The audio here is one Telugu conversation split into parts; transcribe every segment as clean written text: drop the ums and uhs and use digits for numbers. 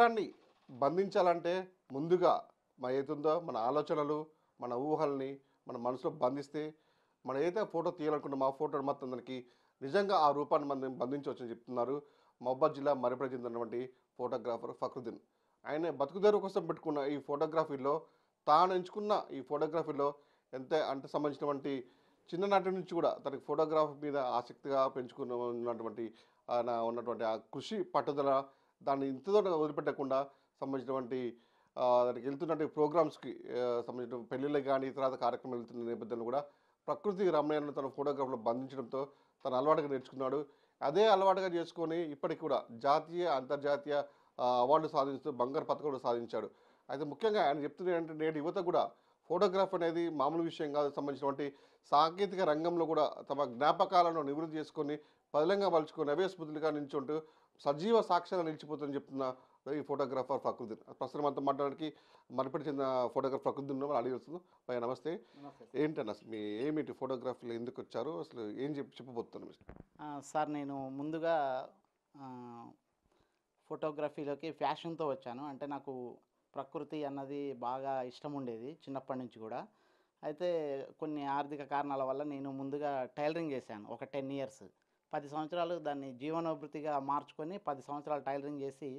చిత్రాన్ని బంధించాలంటే ముందుగా ఏదైతుందో మన ఆలోచనలు, మన ఊహల్ని మన మనసులో బంధిస్తే మనం ఏదైతే ఫోటో తీయాలనుకుంటామో ఆ ఫోటో మొత్తం దానికి నిజంగా ఆ రూపాన్ని మనం బంధించవచ్చని చెప్తున్నారు మహబూబాద్ జిల్లా మర్రిపల్లి చెందినటువంటి ఫోటోగ్రాఫర్ ఫక్రుద్దీన్. ఆయన బతుకుదెరువు కోసం పెట్టుకున్న ఈ ఫోటోగ్రఫీలో తాను ఎంచుకున్న ఈ ఫోటోగ్రఫీలో ఎంత అంటే సంబంధించినటువంటి చిన్ననాటి నుంచి కూడా తనకి ఫోటోగ్రఫీ మీద ఆసక్తిగా పెంచుకున్న ఉన్నటువంటి ఆయన ఉన్నటువంటి ఆ కృషి పట్టుదల దాన్ని ఇంతతో వదిలిపెట్టకుండా సంబంధించినటువంటి దానికి వెళ్తున్నటువంటి ప్రోగ్రామ్స్కి సంబంధించిన పెళ్ళిళ్ళకి కానీ తర్వాత కార్యక్రమం వెళ్తున్న నేపథ్యంలో కూడా ప్రకృతి రమణీయాన్ని తన ఫోటోగ్రాఫ్లో బంధించడంతో తను అలవాటుగా నేర్చుకున్నాడు. అదే అలవాటుగా చేసుకొని ఇప్పటికి కూడా జాతీయ అంతర్జాతీయ అవార్డు సాధిస్తూ బంగారు పథకం కూడా సాధించాడు. అయితే ముఖ్యంగా ఆయన చెప్తుంది ఏంటంటే నేటి యువత కూడా ఫోటోగ్రాఫ్ అనేది మామూలు విషయం కాదు, సంబంధించినటువంటి సాంకేతిక రంగంలో కూడా తమ జ్ఞాపకాలను నివృత్తి చేసుకొని బదిలంగా మలుచుకొని అవే స్మృతులుగా నిల్చుంటూ సజీవ సాక్ష్యంగా నిలిచిపోతుందని చెప్తున్న ఈ ఫోటోగ్రాఫర్ ఫక్రుద్దీన్. ప్రస్తుతం అంతా మాట్లాడడానికి మరిపడి చెందిన ఫోటోగ్రాఫర్ ఫక్రుద్దీన్ అడిగి వస్తుంది. భయ్యా నమస్తే. ఏంటన్నా అసలు మీ ఏమిటి ఫోటోగ్రఫీలో ఎందుకు వచ్చారు, అసలు ఏం చెప్పబోతున్నాను మీరు? సార్ నేను ముందుగా ఫోటోగ్రఫీలోకి ఫ్యాషన్తో వచ్చాను. అంటే నాకు ప్రకృతి అన్నది బాగా ఇష్టం ఉండేది చిన్నప్పటి నుంచి కూడా. అయితే కొన్ని ఆర్థిక కారణాల వల్ల నేను ముందుగా టైలరింగ్ చేశాను ఒక 10 ఇయర్స్. 10 సంవత్సరాలు దాన్ని జీవనోభృతిగా మార్చుకొని 10 సంవత్సరాలు టైలరింగ్ చేసి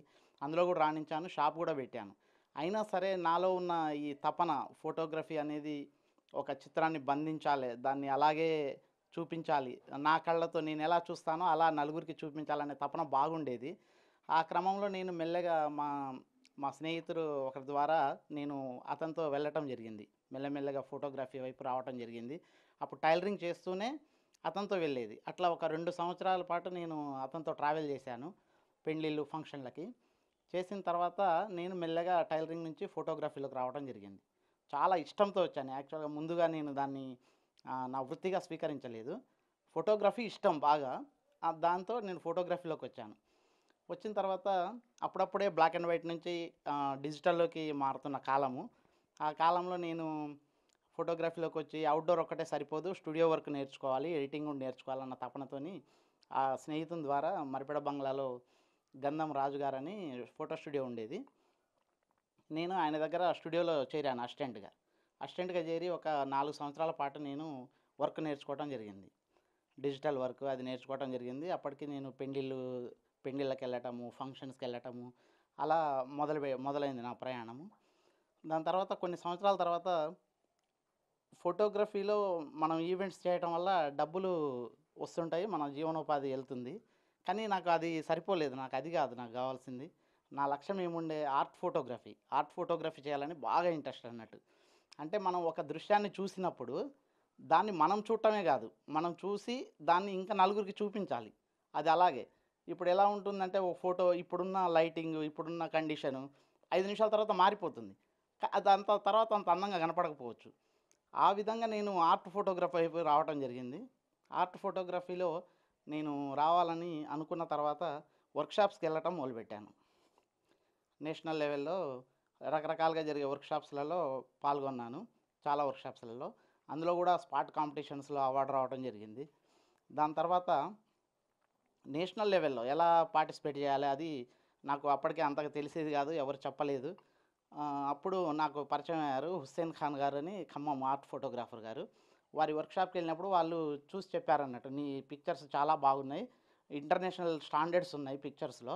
అందులో కూడా రాణించాను, షాప్ కూడా పెట్టాను. అయినా సరే నాలో ఉన్న ఈ తపన ఫోటోగ్రఫీ అనేది ఒక చిత్రాన్ని బంధించాలి, దాన్ని అలాగే చూపించాలి, నా కళ్ళతో నేను ఎలా చూస్తానో అలా నలుగురికి చూపించాలనే తపన బాగుండేది. ఆ క్రమంలో నేను మెల్లగా మా మా స్నేహితుడు ఒకరి ద్వారా నేను అతనితో వెళ్ళటం జరిగింది. మెల్లమెల్లగా ఫోటోగ్రఫీ వైపు రావటం జరిగింది. అప్పుడు టైలరింగ్ చేస్తూనే అతనితో వెళ్ళేది. అట్లా ఒక 2 సంవత్సరాల పాటు నేను అతనితో ట్రావెల్ చేశాను పెళ్ళిళ్ళు, ఫంక్షన్లకి. చేసిన తర్వాత నేను మెల్లగా టైలరింగ్ నుంచి ఫోటోగ్రఫీలోకి రావడం జరిగింది. చాలా ఇష్టంతో వచ్చాను. యాక్చువల్గా ముందుగా నేను దాన్ని నా వృత్తిగా స్వీకరించలేదు. ఫోటోగ్రఫీ ఇష్టం బాగా. దాంతో నేను ఫోటోగ్రఫీలోకి వచ్చాను. వచ్చిన తర్వాత అప్పుడప్పుడే బ్లాక్ అండ్ వైట్ నుంచి డిజిటల్లోకి మారుతున్న కాలము. ఆ కాలంలో నేను ఫోటోగ్రఫీలోకి వచ్చి అవుట్డోర్ ఒక్కటే సరిపోదు, స్టూడియో వర్క్ నేర్చుకోవాలి, ఎడిటింగ్ కూడా నేర్చుకోవాలన్న తపనతోని ఆ స్నేహితుని ద్వారా మరిపెడ బంగ్లాలో గంధం రాజు గారని ఫోటో స్టూడియో ఉండేది. నేను ఆయన దగ్గర స్టూడియోలో చేరాను అసిస్టెంట్గా. అసిస్టెంట్గా చేరి ఒక 4 సంవత్సరాల పాటు నేను వర్క్ నేర్చుకోవడం జరిగింది. డిజిటల్ వర్క్ అది నేర్చుకోవడం జరిగింది. అప్పటికి నేను పెళ్ళిళ్ళకి వెళ్ళటము, ఫంక్షన్స్కి వెళ్ళటము అలా మొదలైంది నా ప్రయాణము. దాని తర్వాత కొన్ని సంవత్సరాల తర్వాత ఫోటోగ్రఫీలో మనం ఈవెంట్స్ చేయటం వల్ల డబ్బులు వస్తుంటాయి, మన జీవనోపాధి వెళ్తుంది. కానీ నాకు అది సరిపోలేదు, నాకు అది కాదు నాకు కావాల్సింది. నా లక్ష్యం ఏముండే ఆర్ట్ ఫోటోగ్రఫీ చేయాలని బాగా ఇంట్రెస్ట్ అన్నట్టు. అంటే మనం ఒక దృశ్యాన్ని చూసినప్పుడు దాన్ని మనం చూడటమే కాదు, మనం చూసి దాన్ని ఇంకా నలుగురికి చూపించాలి. అది అలాగే ఇప్పుడు ఎలా ఉంటుందంటే ఒక ఫోటో ఇప్పుడున్న లైటింగ్, ఇప్పుడున్న కండిషను 5 నిమిషాల తర్వాత మారిపోతుంది. అది తర్వాత అంత అందంగా కనపడకపోవచ్చు. ఆ విధంగా నేను ఆర్ట్ ఫోటోగ్రఫీ వైపు రావడం జరిగింది. ఆర్ట్ ఫోటోగ్రఫీలో నేను రావాలని అనుకున్న తర్వాత వర్క్షాప్స్కి వెళ్ళటం మొదలుపెట్టాను. నేషనల్ లెవెల్లో రకరకాలుగా జరిగే వర్క్షాప్స్లలో పాల్గొన్నాను, చాలా వర్క్షాప్స్లలో. అందులో కూడా స్పాట్ కాంపిటీషన్స్లో అవార్డు రావడం జరిగింది. దాని తర్వాత నేషనల్ లెవెల్లో ఎలా పార్టిసిపేట్ చేయాలి అది నాకు అప్పటికే అంతగా తెలిసేది కాదు, ఎవరు చెప్పలేదు. అప్పుడు నాకు పరిచయం అయ్యారు హుస్సేన్ ఖాన్ గారు అని, ఖమ్మం ఆర్ట్ ఫోటోగ్రాఫర్ గారు. వారి వర్క్షాప్కి వెళ్ళినప్పుడు వాళ్ళు చూసి చెప్పారన్నట్టు, నీ పిక్చర్స్ చాలా బాగున్నాయి, ఇంటర్నేషనల్ స్టాండర్డ్స్ ఉన్నాయి పిక్చర్స్లో,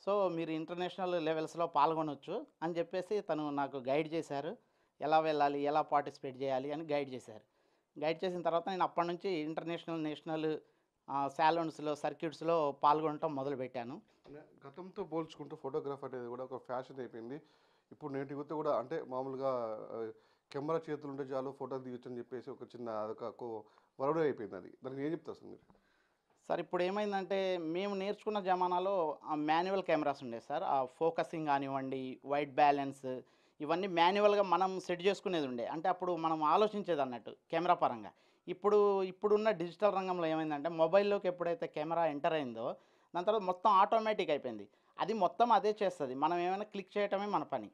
సో మీరు ఇంటర్నేషనల్ లెవెల్స్లో పాల్గొనవచ్చు అని చెప్పేసి తను నాకు గైడ్ చేశారు. ఎలా వెళ్ళాలి, ఎలా పార్టిసిపేట్ చేయాలి అని గైడ్ చేశారు. గైడ్ చేసిన తర్వాత నేను అప్పటి నుంచి ఇంటర్నేషనల్, నేషనల్ సాలూన్స్లో, సర్క్యూట్స్లో పాల్గొనటం మొదలుపెట్టాను. గతంతో పోల్చుకుంటూ ఫోటోగ్రాఫ్ అనేది కూడా ఒక ఫ్యాషన్ అయిపోయింది. ఇప్పుడు నేటి యువత కూడా అంటే మామూలుగా కెమెరా చేతులు ఉంటే చాలు ఫోటో దిగొచ్చు అని చెప్పేసి ఒక చిన్న అదొక వరవడి అయిపోయింది. అది దానికి ఏం చెప్తారు సార్ మీరు? సార్ ఇప్పుడు ఏమైందంటే మేము నేర్చుకున్న జమానాలో మాన్యువల్ కెమెరాస్ ఉండేది సార్. ఆ ఫోకసింగ్ కానివ్వండి, వైట్ బ్యాలెన్స్, ఇవన్నీ మాన్యువల్గా మనం సెట్ చేసుకునేది ఉండే. అంటే అప్పుడు మనం ఆలోచించేది అన్నట్టు కెమెరా పరంగా. ఇప్పుడున్న డిజిటల్ రంగంలో ఏమైందంటే మొబైల్లోకి ఎప్పుడైతే కెమెరా ఎంటర్ అయిందో దాని తర్వాత మొత్తం ఆటోమేటిక్ అయిపోయింది. అది మొత్తం అదే చేస్తుంది, మనం ఏమైనా క్లిక్ చేయటమే మన పని.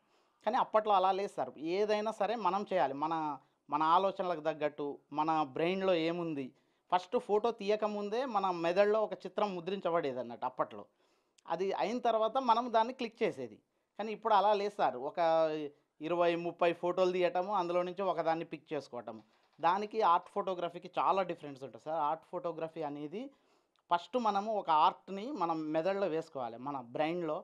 కానీ అప్పట్లో అలా లేదు సార్. ఏదైనా సరే మనం చేయాలి, మన మన ఆలోచనలకు తగ్గట్టు, మన బ్రెయిన్లో ఏముంది. ఫస్ట్ ఫోటో తీయకముందే మన మెదడులో ఒక చిత్రం ముద్రించబడేది అన్నట్టు అప్పట్లో. అది అయిన తర్వాత మనం దాన్ని క్లిక్ చేసేది. కానీ ఇప్పుడు అలా లేదు సార్. ఒక 20, 30 ఫోటోలు తీయటము, అందులో నుంచి ఒకదాన్ని పిక్ చేసుకోవటము. దానికి ఆర్ట్ ఫోటోగ్రఫీకి చాలా డిఫరెన్స్ ఉంటుంది సార్. ఆర్ట్ ఫోటోగ్రఫీ అనేది ఫస్ట్ మనము ఒక ఆర్ట్‌ని మనం మెదడులో వేసుకోవాలి. మన బ్రెయిన్‌లో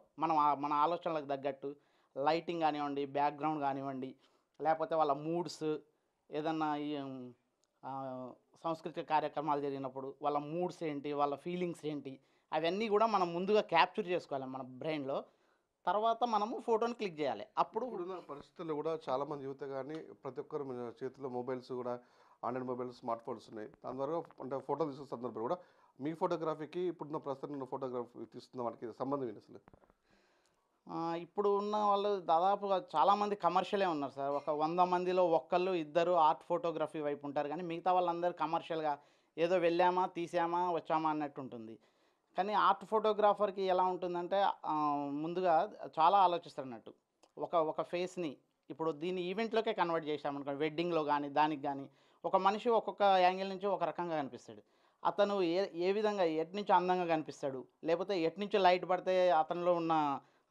మన ఆలోచనలకు తగ్గట్టు లైటింగ్ గానివ్వండి, బ్యాక్‌గ్రౌండ్ గానివ్వండి, లేపోతే వాళ్ళ మూడ్స్ ఏదన్నా ఆహ్, సాంస్కృతిక కార్యక్రమాలు జరిగినప్పుడు వాళ్ళ మూడ్స్ ఏంటి, వాళ్ళ ఫీలింగ్స్ ఏంటి, అవన్నీ గూడా మనం ముందుగా క్యాప్చర్ చేసుకోవాలి మన బ్రెయిన్‌లో. తర్వాత మనము ఫోటోని క్లిక్ జేయాలి. అప్పుడు ఇప్పుడున్న పరిస్థితుల్లో కూడా చాలామంది యువత కానీ ప్రతి ఒక్కరు మన చేతిలో మొబైల్స్ కూడా ఆండ్రాయిడ్ మొబైల్స్ స్మార్ట్ ఫోన్స్ ఉన్నాయి. దాని ద్వారా అంటే ఫోటో తీసుకున్న సందర్భంలో కూడా మీ ఫోటోగ్రఫీకి ఇప్పుడున్న ప్రస్తుతం ఉన్న ఫోటోగ్రఫీ తీస్తున్న వాటికి సంబంధం ఏంటి అసలు? ఇప్పుడు ఉన్న వాళ్ళు దాదాపుగా చాలామంది కమర్షియలే ఉన్నారు సార్. ఒక 100 మందిలో ఒక్కళ్ళు, ఇద్దరు ఆర్ట్ ఫోటోగ్రఫీ వైపు ఉంటారు గానీ, మిగతా వాళ్ళందరూ కమర్షియల్‌గా ఏదో వెళ్ళామా, తీసామా, వచ్చామా అన్నట్టు ఉంటుంది. కానీ ఆర్ట్ ఫోటోగ్రాఫర్‌కి ఎలా ఉంటుందంటే ముందుగా చాలా ఆలోచిస్తారన్నట్టు. ఒక ఫేస్‌ని ఇప్పుడు దీన్ని ఈవెంట్‌లోకే కన్వర్ట్ చేశామనుకోండి, వెడ్డింగ్‌లో గానీ, దానికి గానీ, ఒక మనిషి ఒక్కొక్క యాంగిల్ నుంచి ఒక రకంగా కనిపిస్తాడు. అతను ఏ ఏ విధంగా ఎటునుంచి అందంగా కనిపిస్తాడు, లేపోతే ఎటునుంచి లైట్ పడితే అతనిలో ఉన్న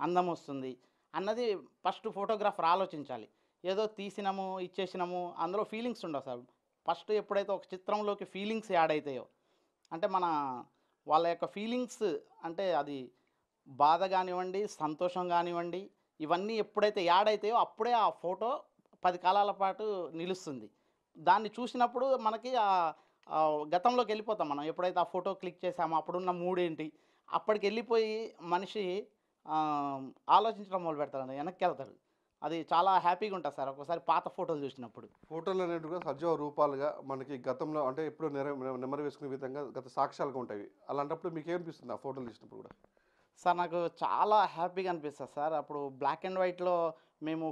అందం వస్తుంది అన్నది ఫస్ట్ ఫోటోగ్రాఫర్ ఆలోచించాలి. ఏదో తీసినాము, ఇచ్చేసినాము అందులో ఫీలింగ్స్ ఉండవు సార్. ఫస్ట్ ఎప్పుడైతే ఒక చిత్రంలోకి ఫీలింగ్స్ యాడ్ అయితాయో, అంటే వాళ్ళ యొక్క ఫీలింగ్స్ అంటే అది బాధ గానివ్వండి, సంతోషం గానివ్వండి, ఇవన్నీ ఎప్పుడైతే యాడ్ అయితాయో అప్పుడే ఆ ఫోటో 10 కాలాల పాటు నిలుస్తుంది. దాన్ని చూసినప్పుడు మనకి గతంలోకి వెళ్ళిపోతాం మనం. ఎప్పుడైతే ఆ ఫోటో క్లిక్ చేసామో అప్పుడున్న మూడ్ ఏంటి, అప్పటికెళ్ళిపోయి మనిషి ఆహ్, ఆలోచించడం మొదలుపెడతాడండి. వెనక్కెళ్తాడు. అది చాలా హ్యాపీగా ఉంటది సార్ ఒక్కోసారి పాత ఫోటోలు చూసినప్పుడు. ఫోటోలు అనేటివి కూడా సజీవ రూపాలుగా మనకి గతంలో అంటే ఎప్పుడూ నెమరు వేసుకునే విధంగా గత సాక్ష్యాలుగా ఉంటాయి. అలాంటప్పుడు మీకేమనిపిస్తుంది ఆ ఫోటోలు తీసినప్పుడు కూడా? సార్ నాకు చాలా హ్యాపీగా అనిపిస్తది సార్. అప్పుడు బ్లాక్ అండ్ వైట్‌లో మేము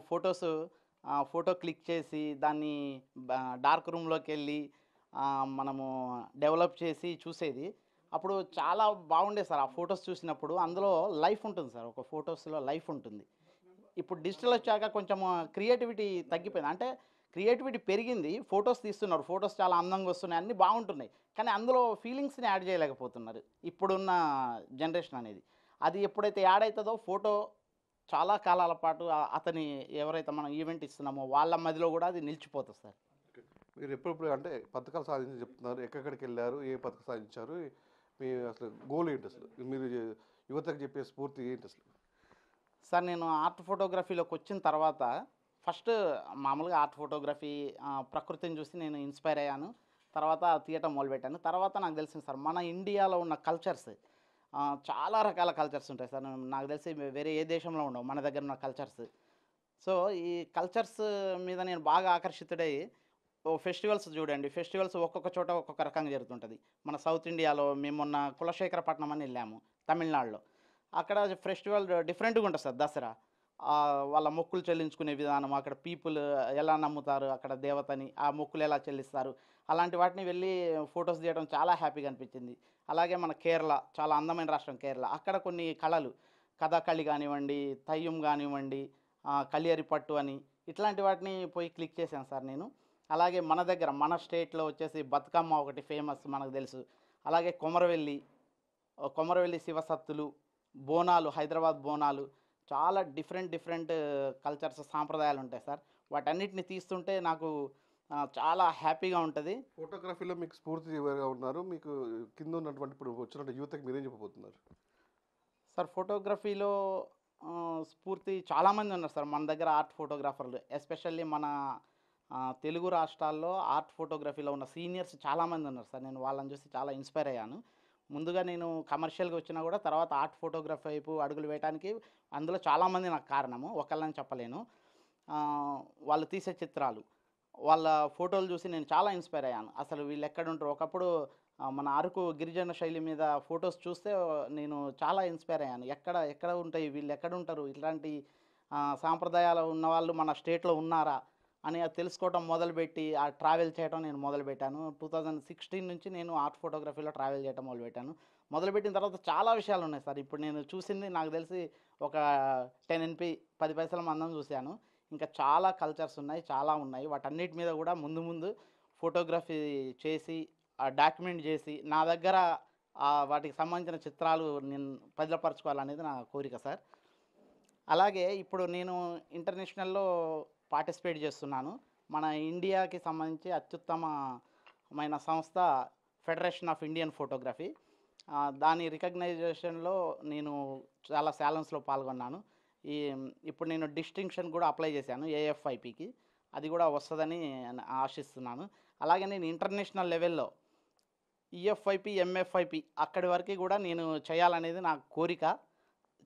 ఫోటో క్లిక్ చేసి దాన్ని డార్క్ రూమ్‌లోకెళ్ళి మనము డెవలప్ చేసి చూసేది. అప్పుడు చాలా బాగుండేది సార్. ఆ ఫోటోస్ చూసినప్పుడు అందులో లైఫ్ ఉంటుంది సార్. ఒక ఫోటోస్‌లో లైఫ్ ఉంటుంది. ఇప్పుడు డిజిటల్ వచ్చాక కొంచెం క్రియేటివిటీ తగ్గిపోయింది. అంటే క్రియేటివిటీ పెరిగింది. ఫోటోస్ తీస్తున్నారు. ఫోటోస్ చాలా అందంగా వస్తున్నాయి. అన్నీ బాగుంటున్నాయి. కానీ అందులో ఫీలింగ్స్‌ని యాడ్ చేయలేకపోతున్నారు. ఇప్పుడున్న జనరేషన్ అనేది. అది ఎప్పుడైతే యాడ్ అయితదో ఫోటో చాలా కాలాల పాటు అతని ఎవరైతే మనం ఈవెంట్ ఇస్తున్నామో వాళ్ళ మదిలో గూడా అది నిలిచిపోతది సార్. మీరు ఎప్పుడెప్పుడు అంటే పథకాలు సాధించి చెప్తున్నారు. ఎక్కడికెళ్లారు? ఏ పథకం సాధించారు? మీ అసలు గోల్ ఏంటి అసలు? మీరు యువతకు చెప్పే స్ఫూర్తి ఏంటి అసలు? సార్ నేను ఆర్ట్ ఫోటోగ్రఫీలోకొచ్చిన తర్వాత ఫస్ట్ మామూలుగా ఆర్ట్ ఫోటోగ్రఫీ ప్రకృతిని చూసి నేను ఇన్‌స్పైర్ అయ్యాను. తర్వాత తీయటం మొదలుపెట్టాను. తర్వాత నాకు తెలిసింది సార్ మన ఇండియాలో ఉన్న కల్చర్స్ చాలా రకాల కల్చర్స్ ఉంటాయి సార్. నాకు తెలిసి వేరే ఏ దేశంలో ఉండవు మన దగ్గర ఉన్న కల్చర్స్. సో, ఈ కల్చర్స్ మీద నేను బాగా ఆకర్షితుడై ఫెస్టివల్స్ చూడండి. ఫెస్టివల్స్ ఒక్కొక్క చోట ఒక్కొక్క రకంగా జరుగుతుంటది. మన సౌత్ ఇండియాలో మేము మొన్న కులశేఖరపట్నం అని ఎళ్ళాము తమిళనాడులో. అక్కడ ఫెస్టివల్ డిఫరెంట్‌గా ఉంటది సార్ దసరా. వాళ్ళ మొక్కులు చెల్లించుకునే విధానం, అక్కడ పీపుల్ ఎలా నమ్ముతారు అక్కడ దేవతని, ఆ మొక్కులు ఎలా చెల్లిస్తారు, అలాంటి వాటిని వెళ్ళి ఫోటోస్ తీయడం చాలా హ్యాపీగా అనిపించింది. అలాగే మన కేరళ చాలా అందమైన రాష్ట్రం కేరళ. అక్కడ కొన్ని కళలు కథాకళి గానివ్వండి, తయ్యం గానివ్వండి, కలియరి పట్టు అని ఇట్లాంటి వాటిని పోయి క్లిక్ చేశాను సార్ నేను. అలాగే మన దగ్గర మన స్టేట్‌లో వచ్చేసి బతుకమ్మ ఒకటి ఫేమస్ మనకు తెలుసు. అలాగే కొమరవెల్లి శివసత్తులు, బోనాలు, హైదరాబాద్ బోనాలు చాలా డిఫరెంట్ కల్చర్స్ సాంప్రదాయాలుంటాయి సార్. వాటన్నిటిని తీస్తుంటే నాకు చాలా హ్యాపీగా ఉంటది. ఫోటోగ్రఫీలో మీకు స్ఫూర్తి ఎవరుగా ఉన్నారు? మీకు కింద ఉన్నటువంటి ఇప్పుడు వచ్చిన యువతకి మీరేం చెప్పబోతున్నారు? సార్ ఫోటోగ్రఫీలో స్ఫూర్తి చాలామంది ఉన్నారు సార్ మన దగ్గర ఆర్ట్ ఫోటోగ్రాఫర్లు. ఎస్పెషల్లీ మన తెలుగు రాష్ట్రాల్లో ఆర్ట్ ఫోటోగ్రఫీలో ఉన్న సీనియర్స్ చాలామంది ఉన్నారు సార్. నేను వాళ్ళని చూసి చాలా ఇన్‌స్పైర్ అయ్యాను. ముందుగా నేను కమర్షియల్‌గా వచ్చినా గూడా తర్వాత ఆర్ట్ ఫోటోగ్రఫీ వైపు అడుగులు వేయటానికి అందులో చాలామంది నాకు కారణము. ఒకళ్ళని చెప్పలేను. వాళ్ళు తీసే చిత్రాలు, వాళ్ళ ఫోటోలు చూసి నేను చాలా ఇన్‌స్పైర్ అయ్యాను. అసలు వీళ్ళెక్కడుంటరు ఒకప్పుడు మన అరకు గిరిజన శైలి మీద ఫోటోస్ చూస్తే నేను చాలా ఇన్‌స్పైర్ అయ్యాను. ఎక్కడ ఉంటాయి వీళ్ళెక్కడుంటరు? ఇట్లాంటి సాంప్రదాయాలు ఉన్నవాళ్ళు మన స్టేట్‌లో ఉన్నారా? అని అది తెలుసుకోవటం మొదలుపెట్టి, ట్రావెల్ చేయటం నేను మొదలుపెట్టాను. 2016 నుంచి నేను ఆర్ట్ ఫోటోగ్రఫీలో ట్రావెల్ చేయటం మొదలుపెట్టాను. మొదలుపెట్టిన తర్వాత చాలా విషయాలున్నాయి సార్. ఇప్పుడు నేను చూసింది నాకు తెలిసి ఒక 10 ఎన్‌పీ 10 పైసల మందం చూశాను. ఇంకా చాలా కల్చర్స్ ఉన్నాయి. చాలా ఉన్నాయి. వాటన్నిటి మీద గూడా ముందు ఫోటోగ్రఫీ చేసి, డాక్యుమెంట్ జేసి, నా దగ్గర వాటికి సంబంధించిన చిత్రాలు నేను భద్రపరచుకోవాలనేది నా కోరిక సార్. అలాగే ఇప్పుడు నేను ఇంటర్నేషనల్‌లో పార్టిసిపేట్ చేస్తున్నాను. మన ఇండియాకి సంబంధించి అత్యుత్తమమైన సంస్థ ఫెడరేషన్ ఆఫ్ ఇండియన్ ఫోటోగ్రఫీ. దాని రికగ్నైజేషన్‌లో నేను చాలా సాలన్స్‌లో పాల్గొన్నాను. ఇప్పుడు నేను డిస్టింక్షన్ కూడా అప్లై చేశాను ఏఎఫ్ఐపికి. అది కూడా వస్తదని ఆశిస్తున్నాను. అలాగే నేను ఇంటర్నేషనల్ లెవెల్‌లో ఈఎఫ్ఐపి, ఎంఎఫ్ఐపి అక్కడి వరకు కూడా నేను చేయాలనేది నా కోరిక.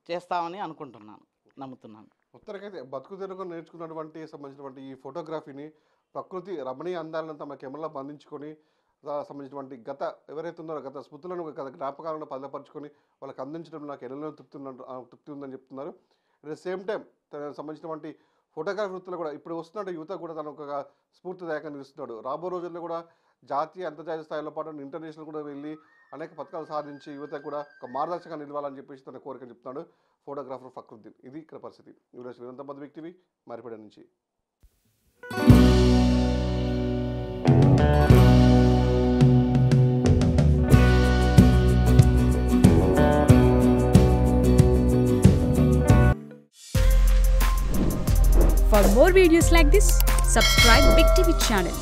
చేస్తామని అనుకుంటున్నాను, నమ్ముతున్నాను. మొత్తానికైతే బతుకు తెరుగు నేర్చుకున్నటువంటి సంబంధించినటువంటి ఈ ఫోటోగ్రఫీని ప్రకృతి రమణీయ అందాలను తమ కెమెరాలో బంధించుకొని సంబంధించినటువంటి గత ఎవరైతే ఉన్నారో గత స్మృతులను గత జ్ఞాపకాలను భద్రపరుచుకొని వాళ్ళకి అందించడం నాకు ఎన్నో తృప్తి ఉందని చెప్తున్నారు. అట్ ద సేమ్ టైం తనకు సంబంధించినటువంటి ఫోటోగ్రఫీ వృత్తిలో కూడా ఇప్పుడు వస్తున్న యువత కూడా తను ఒక స్ఫూర్తిదాయకంగా నిలుస్తున్నాడు. రాబో రోజుల్లో కూడా జాతీయ అంతర్జాతీయ స్థాయిలో పాటు ఇంటర్నేషనల్ కూడా వెళ్ళి అనేక పథకాలు సాధించి యువత కూడా ఒక మార్గదర్శకంగా నిలవాలని చెప్పేసి తన కోరిక చెప్తున్నాడు ఫోటోగ్రాఫర్ ఫక్రుద్దీన్. ఇది ఇక్కడ పరిస్థితి. వీడియోస్ వీరంతా బిగ్ టీవీ మరిపేట నుంచి. For more videos like this, subscribe Big TV channel.